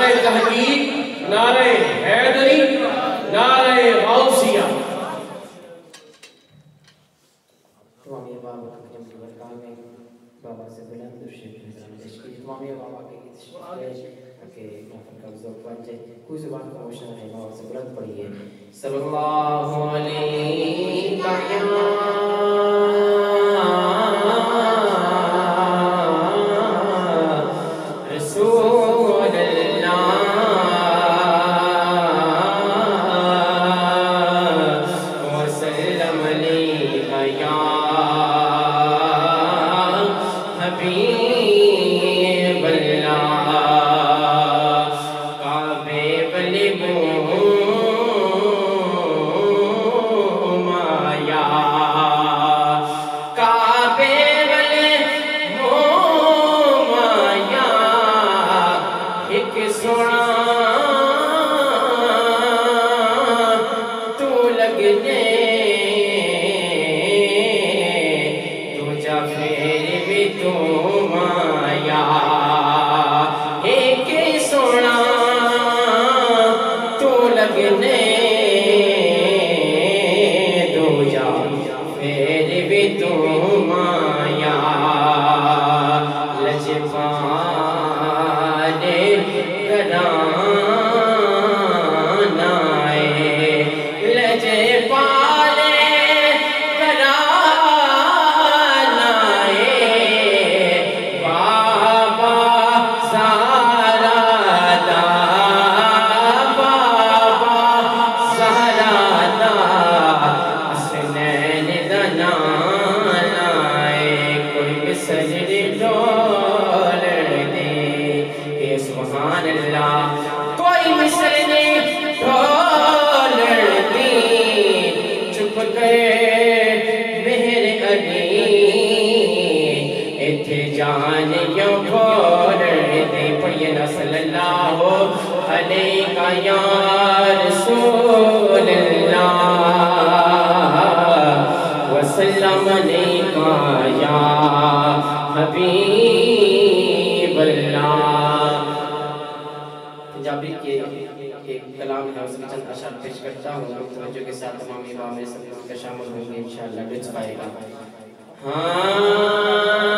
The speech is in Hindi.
नारे तहकीक, नारे हैदरी, नारे गौसिया। तो हम ये बाबा की बरकत में बाबा से बुलंद तशरीफ बाबा के कि नफल का ज़ौक़ बन जाए। कोई ज़ुबान खामोश न रहे, बाबा से बुलंद पढ़िए सल्लल्लाहु अलैहि पंजाबी के एक कलाम है, उसके चंद अशआर पेश करता हूँ। तवज्जो के साथ तमाम इमाम में सब शामिल होंगे इंशाअल्लाह। लुत्फ आएगा। हाँ